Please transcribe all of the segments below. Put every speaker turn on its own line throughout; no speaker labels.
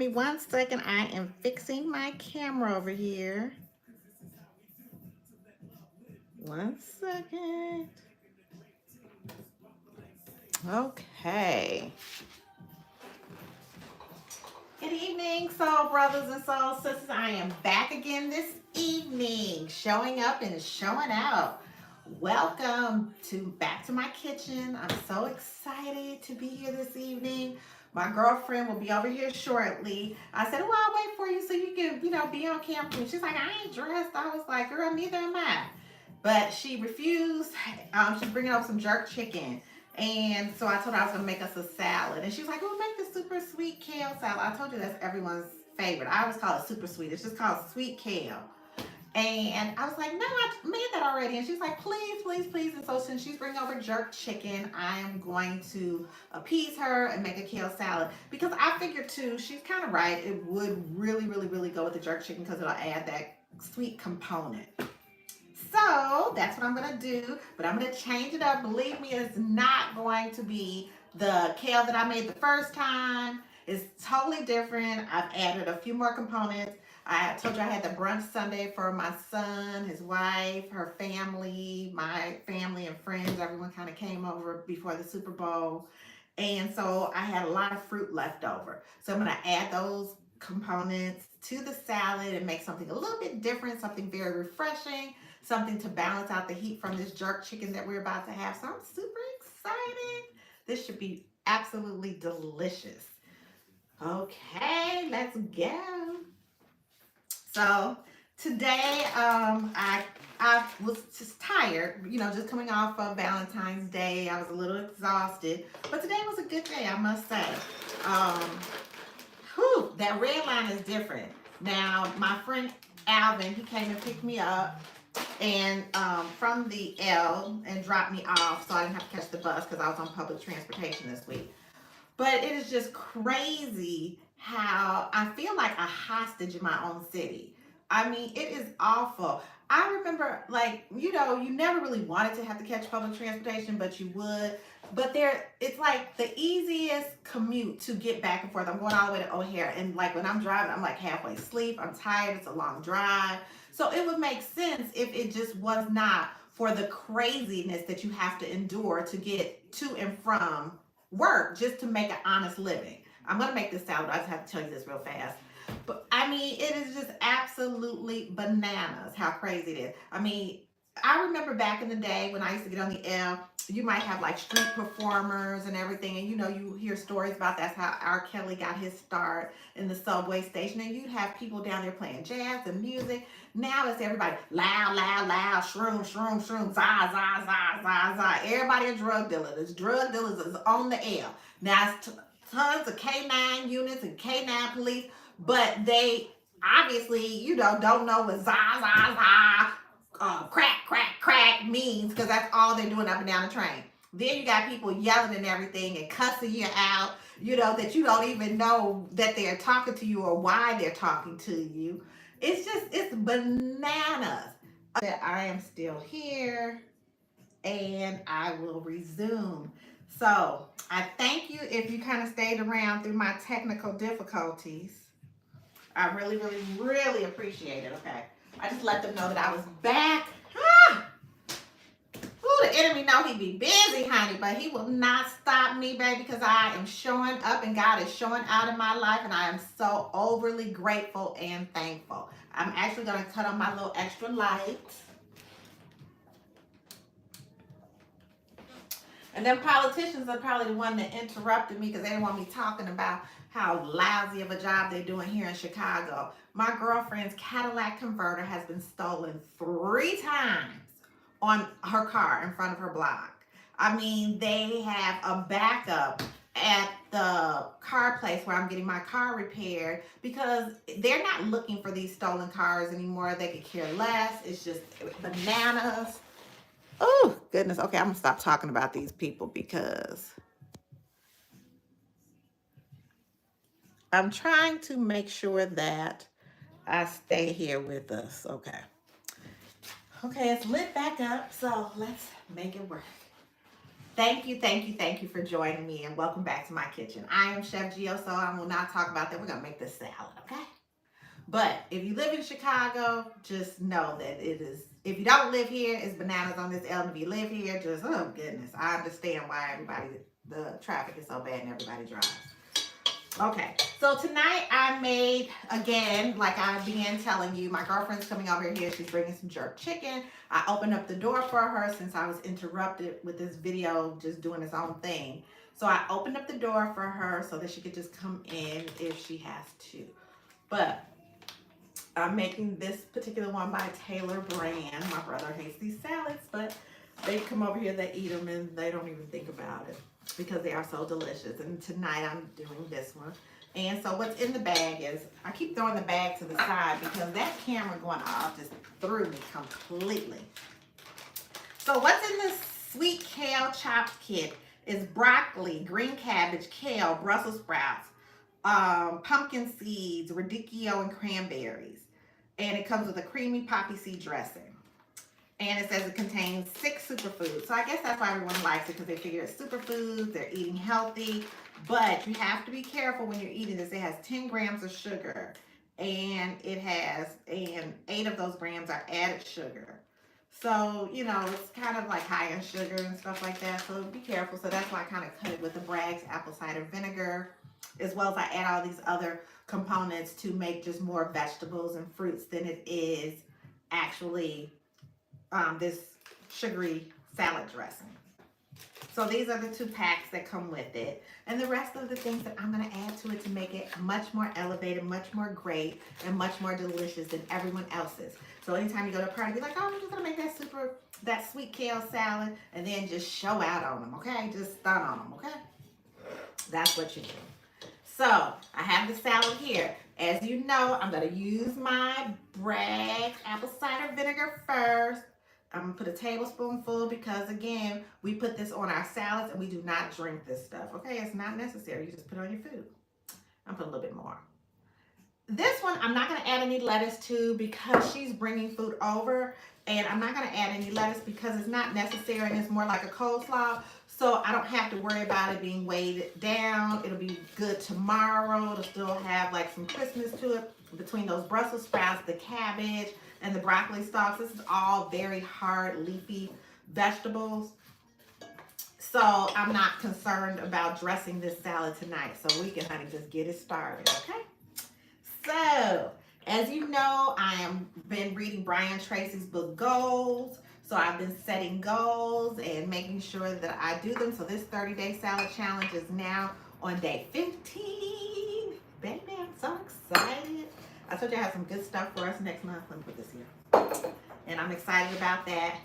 Me 1 second. I am fixing my camera over here. 1 second. Okay. Good evening, soul brothers and soul sisters. I am back again this evening, showing up and showing out. Welcome to back to my kitchen. I'm so excited to be here this evening. My girlfriend will be over here shortly. I said, "Well, I'll wait for you so you can, be on camera." And she's like, "I ain't dressed." I was like, "Girl, neither am I." But she refused. She's bringing over some jerk chicken. And so I told her I was going to make us a salad. And she was like, "We'll make the super sweet kale salad." I told you that's everyone's favorite. I always call it super sweet. It's just called sweet kale. And I was like, "No, I made that already." And she's like, "Please, please, please." And so since she's bringing over jerk chicken, I am going to appease her and make a kale salad. Because I figured too, she's kind of right. It would really, really, really go with the jerk chicken because it'll add that sweet component. So that's what I'm going to do, but I'm going to change it up. Believe me, it's not going to be the kale that I made the first time. It's totally different. I've added a few more components. I told you I had the brunch Sunday for my son, his wife, her family, my family and friends. Everyone kind of came over before the Super Bowl. And so I had a lot of fruit left over. So I'm going to add those components to the salad and make something a little bit different, something very refreshing, something to balance out the heat from this jerk chicken that we're about to have. So I'm super excited. This should be absolutely delicious. Okay, let's go. So today, I was just tired, just coming off of Valentine's Day. I was a little exhausted, but today was a good day, I must say. Um, that red line is different. Now, my friend Alvin, he came and picked me up and from the L and dropped me off, so I didn't have to catch the bus because I was on public transportation this week. But it is just crazy how I feel like a hostage in my own city. I mean, it is awful. I remember, like, you never really wanted to have to catch public transportation, but you would. But it's like the easiest commute to get back and forth. I'm going all the way to O'Hare, and like when I'm driving, I'm like halfway asleep. I'm tired. It's a long drive. So it would make sense if it just was not for the craziness that you have to endure to get to and from work just to make an honest living. I'm gonna make this salad. I just have to tell you this real fast. But I mean, it is just absolutely bananas how crazy it is. I mean, I remember back in the day when I used to get on the L, you might have like street performers and everything, and you hear stories about that's how R. Kelly got his start in the subway station, and you'd have people down there playing jazz and music. Now it's everybody loud, loud, loud, shroom, shroom, shroom, za, za, za, za, za. Everybody a drug dealer. There's drug dealers is on the L. Now it's tons of K9 units and K9 police, but they obviously, don't know what za, za, za, crack, crack, crack means because that's all they're doing up and down the train. Then you got people yelling and everything and cussing you out, that you don't even know that they're talking to you or why they're talking to you. It's bananas. That I am still here and I will resume. So I thank you if you kind of stayed around through my technical difficulties. I really, really, really appreciate it. Okay. I just let them know that I was back. Ah! Ooh, the enemy know he be busy, honey, but he will not stop me, baby, because I am showing up and God is showing out in my life, and I am so overly grateful and thankful. I'm actually going to cut on my little extra light. And then politicians are probably the one that interrupted me because they didn't want me talking about how lousy of a job they're doing here in Chicago. My girlfriend's Cadillac converter has been stolen 3 times on her car in front of her block. I mean, they have a backup at the car place where I'm getting my car repaired because they're not looking for these stolen cars anymore. They could care less. It's just bananas. Oh, goodness. Okay, I'm going to stop talking about these people because I'm trying to make sure that I stay here with us. Okay, it's lit back up, so let's make it work. Thank you for joining me and welcome back to my kitchen. I am Chef Geo Soul. I will not talk about that. We're gonna make this salad, okay? But if you live in Chicago, just know that it is. If you don't live here, it's bananas on this L. If you live here, just oh goodness, I understand why the traffic is so bad and everybody drives. Okay, so tonight I made, again, like I began telling you, my girlfriend's coming over here. She's bringing some jerk chicken. I opened up the door for her since I was interrupted with this video just doing its own thing. So I opened up the door for her so that she could just come in if she has to. But I'm making this particular one by Taylor Brand. My brother hates these salads, but they come over here, they eat them, and they don't even think about it because they are so delicious. And tonight I'm doing this one. And so what's in the bag is, I keep throwing the bag to the side because that camera going off just threw me completely. So what's in this Sweet Kale chopped kit is broccoli, green cabbage, kale, Brussels sprouts, pumpkin seeds, radicchio, and cranberries. And it comes with a creamy poppy seed dressing. And it says it contains 6 superfoods. So I guess that's why everyone likes it, because they figure it's superfoods, they're eating healthy. But you have to be careful when you're eating this. It has 10 grams of sugar. And 8 of those grams are added sugar. So, you know, it's kind of like high in sugar and stuff like that. So be careful. So that's why I kind of cut it with the Bragg's apple cider vinegar, as well as I add all these other components to make just more vegetables and fruits than it is actually this sugary salad dressing. So these are the 2 packs that come with it. And the rest of the things that I'm going to add to it to make it much more elevated, much more great, and much more delicious than everyone else's. So anytime you go to a party, be like, oh, I'm just going to make that sweet kale salad, and then just show out on them, okay? Just stun on them, okay? That's what you do. So I have the salad here. As you know, I'm going to use my Bragg's apple cider vinegar first. I'm going to put a tablespoonful because, again, we put this on our salads and we do not drink this stuff. Okay, it's not necessary. You just put it on your food. I'm put a little bit more. This one, I'm not going to add any lettuce to because she's bringing food over. And I'm not going to add any lettuce because it's not necessary and it's more like a coleslaw. So I don't have to worry about it being weighed down. It'll be good tomorrow. It'll still have like some crispness to it between those Brussels sprouts, the cabbage, and the broccoli stalks. This is all very hard, leafy vegetables. So I'm not concerned about dressing this salad tonight. So we can, honey, just get it started, okay? So, as you know, I have been reading Brian Tracy's book, Goals. So I've been setting goals and making sure that I do them. So this 30-day salad challenge is now on day 15. Baby, I'm so excited. I told you I have some good stuff for us next month. Let me put this here. And I'm excited about that.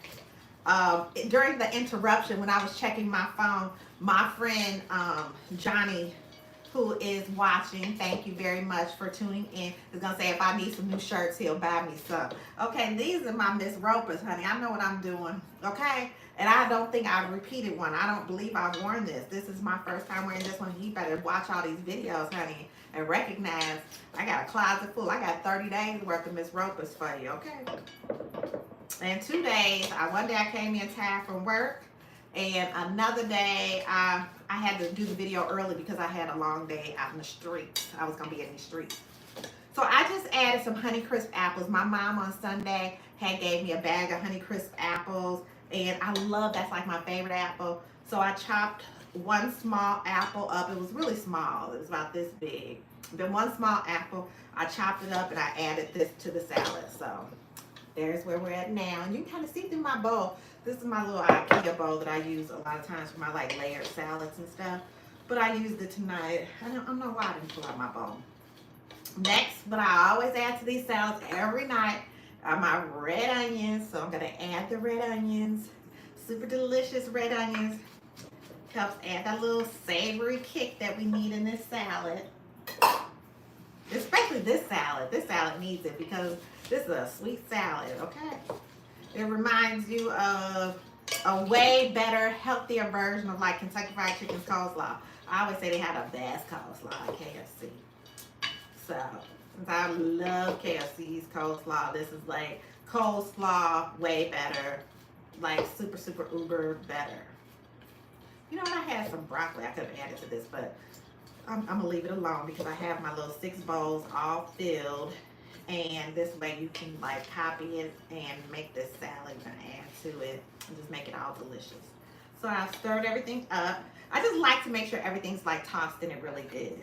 During the interruption, when I was checking my phone, my friend Johnny, who is watching, thank you very much for tuning in, is going to say if I need some new shirts, he'll buy me some. Okay, these are my Miss Ropers, honey. I know what I'm doing, okay? And I don't think I've repeated one. I don't believe I've worn this. This is my first time wearing this one. You better watch all these videos, honey, and recognize I got a closet full. I got 30 days worth of Miss Ropers for you, okay? And 2 days, one day I came in tired from work, and another day I had to do the video early because I had a long day out in the streets. I was going to be in the streets. So I just added some Honeycrisp apples. My mom on Sunday had gave me a bag of Honeycrisp apples, and I love, that's like my favorite apple. So I chopped one small apple up. It was really small. It was about this big. Then one small apple, I chopped it up and I added this to the salad. So there's where we're at now. And you can kind of see through my bowl. This is my little IKEA bowl that I use a lot of times for my like layered salads and stuff. But I used it tonight. I don't know why I didn't pull out my bowl. Next, but I always add to these salads every night, are my red onions. So I'm going to add the red onions. Super delicious red onions. Helps add that little savory kick that we need in this salad. Especially this salad. This salad needs it because this is a sweet salad, okay? It reminds you of a way better, healthier version of like Kentucky Fried Chicken's coleslaw. I always say they have the best coleslaw at KFC. So, since I love KFC's coleslaw, this is like coleslaw way better. Like super, super uber better. You know what? I had some broccoli I could have added to this, but I'm gonna leave it alone because I have my little 6 bowls all filled, and this way you can like copy it and make this salad and add to it and just make it all delicious. So I stirred everything up. I just like to make sure everything's like tossed in it really good.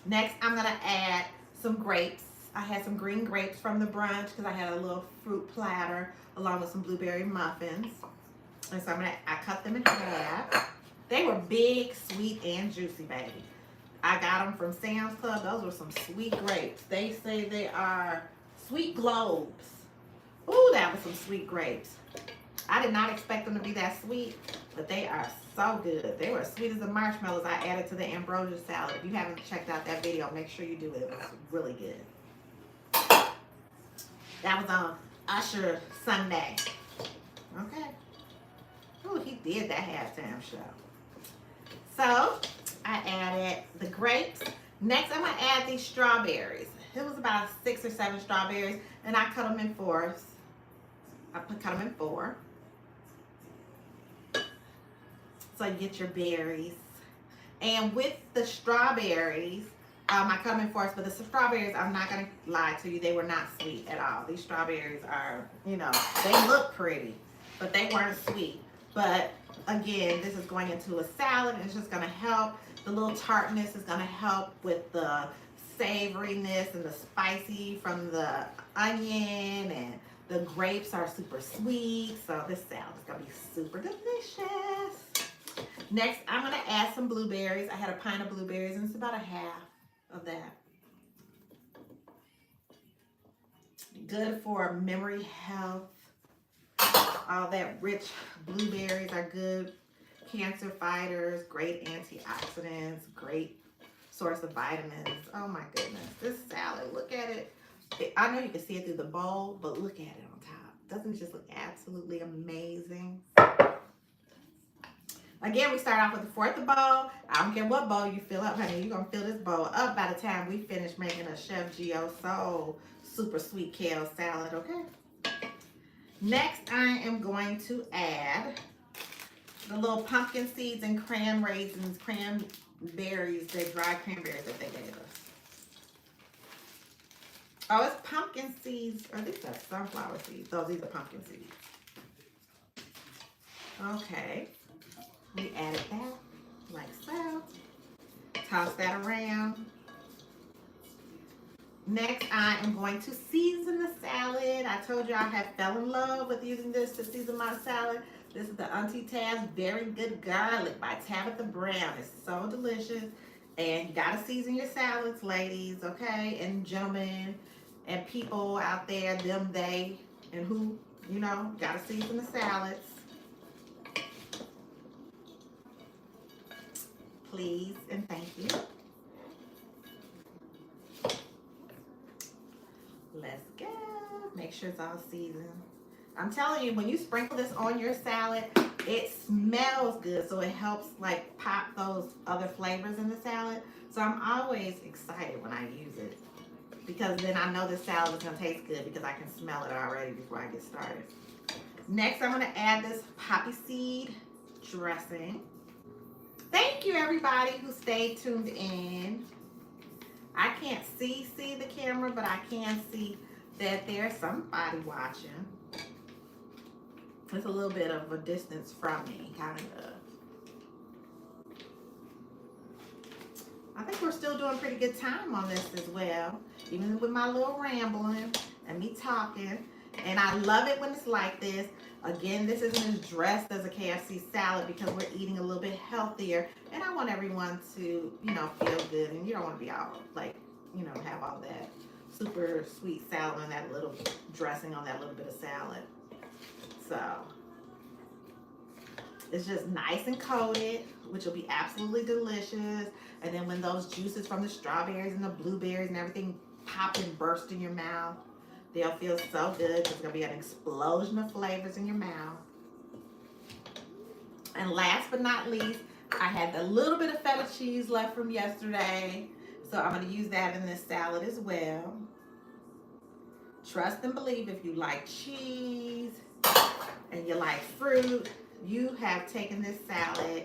Next, I'm gonna add some grapes. I had some green grapes from the brunch because I had a little fruit platter along with some blueberry muffins. And so I cut them in half. They were big, sweet, and juicy, baby. I got them from Sam's Club. Those were some sweet grapes. They say they are sweet globes. Ooh, that was some sweet grapes. I did not expect them to be that sweet, but they are so good. They were as sweet as the marshmallows I added to the ambrosia salad. If you haven't checked out that video, make sure you do it. It was really good. That was on Usher Sunday. Okay. Ooh, he did that halftime show. So, I added the grapes. Next, I'm going to add these strawberries. It was about 6 or 7 strawberries, and I cut them in 4s. Cut them in 4. So you get your berries. And with the strawberries, I cut them in 4s, but the strawberries, I'm not going to lie to you, they were not sweet at all. These strawberries are, you know, they look pretty, but they weren't sweet. But again, this is going into a salad, and it's just going to help. The little tartness is going to help with the savoriness and the spicy from the onion, and the grapes are super sweet. So this salad is going to be super delicious. Next, I'm going to add some blueberries. I had a pint of blueberries, and it's about a half of that. Good for memory health. All that rich blueberries are good cancer fighters, great antioxidants, great source of vitamins. Oh my goodness, this salad, look at it. I know you can see it through the bowl, but look at it on top. Doesn't it just look absolutely amazing? Again, we start off with the 4th bowl. I don't care what bowl you fill up, honey. You're going to fill this bowl up by the time we finish making a Chef Geo Soul Super Sweet Kale Salad, okay? Next, I am going to add the little pumpkin seeds and cran raisins, cranberries, the dried cranberries that they gave us. Oh, it's pumpkin seeds. Or these are sunflower seeds. Oh, these are pumpkin seeds. Okay. We added that like so. Toss that around. Next, I am going to season the salad. I told you I had fell in love with using this to season my salad. This is the Auntie Taz Very Good Garlic by Tabitha Brown. It's so delicious. And you gotta season your salads, ladies, okay? And gentlemen and people out there, them, they, and who, you know, gotta season the salads. Please and thank you. Let's go. Make sure it's all seasoned. I'm telling you, when you sprinkle this on your salad, it smells good. So it helps like pop those other flavors in the salad. So I'm always excited when I use it, because then I know this salad is going to taste good because I can smell it already before I get started. Next, I'm going to add this poppy seed dressing. Thank you, everybody who stayed tuned in. I can't see the camera, but I can see that there's somebody watching. It's a little bit of a distance from me, kind of. I think we're still doing pretty good time on this as well, even with my little rambling and me talking. And I love it when it's like this. Again, this isn't as dressed as a KFC salad because we're eating a little bit healthier. And I want everyone to, you know, feel good. And you don't want to be all, like, you know, have all that super sweet salad and that little dressing on that little bit of salad. So, it's just nice and coated, which will be absolutely delicious. And then when those juices from the strawberries and the blueberries and everything pop and burst in your mouth, they'll feel so good. There's going to be an explosion of flavors in your mouth. And last but not least, I had a little bit of feta cheese left from yesterday. So I'm going to use that in this salad as well. Trust and believe, if you like cheese and you like fruit, you have taken this salad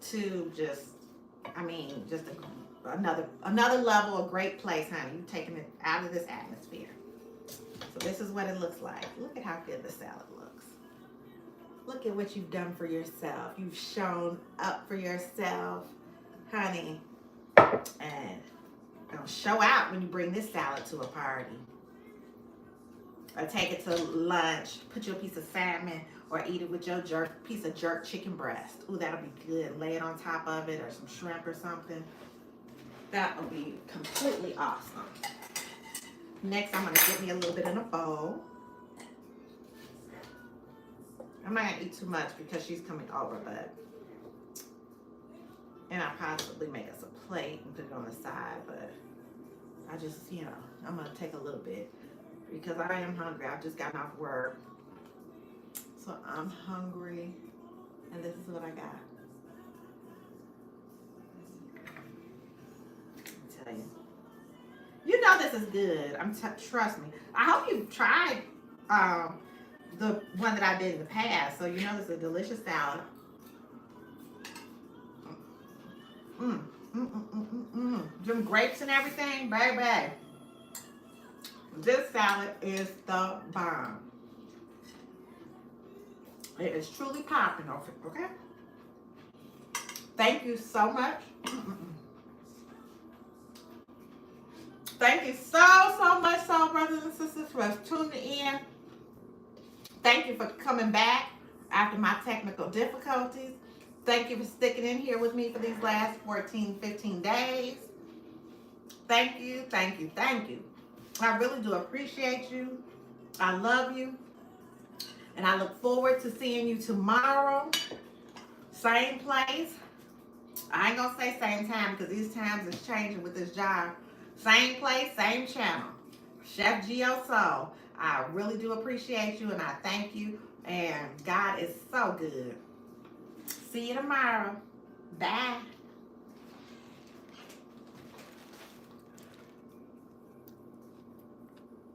to just, I mean, just another level, a great place, honey. You taking it out of this atmosphere. So this is what it looks like. Look at how good the salad looks. Look at what you've done for yourself. You've shown up for yourself, honey. And gonna show out when you bring this salad to a party. Or take it to lunch, put you a piece of salmon, or eat it with your piece of jerk chicken breast. Ooh, that'll be good. Lay it on top of it, or some shrimp or something. That will be completely awesome. Next, I'm gonna get me a little bit in a bowl. I'm not gonna eat too much because she's coming over, but, and I'll possibly make us a plate and put it on the side, but I just, I'm gonna take a little bit because I am hungry. I've just gotten off work. So I'm hungry, and this is what I got. I tell you. You know this is good. Trust me. I hope you've tried the one that I did in the past. So you know this is a delicious salad. Them grapes and everything, baby. This salad is the bomb. It is truly popping, okay? Thank you so much. Thank you so much, soul brothers and sisters, for tuning in. Thank you for coming back after my technical difficulties. Thank you for sticking in here with me for these last 14, 15 days. Thank you, thank you, thank you. I really do appreciate you. I love you. And I look forward to seeing you tomorrow. Same place. I ain't gonna say same time because these times is changing with this job. Same place, same channel. Chef Geo Soul. I really do appreciate you and I thank you. And God is so good. See you tomorrow. Bye.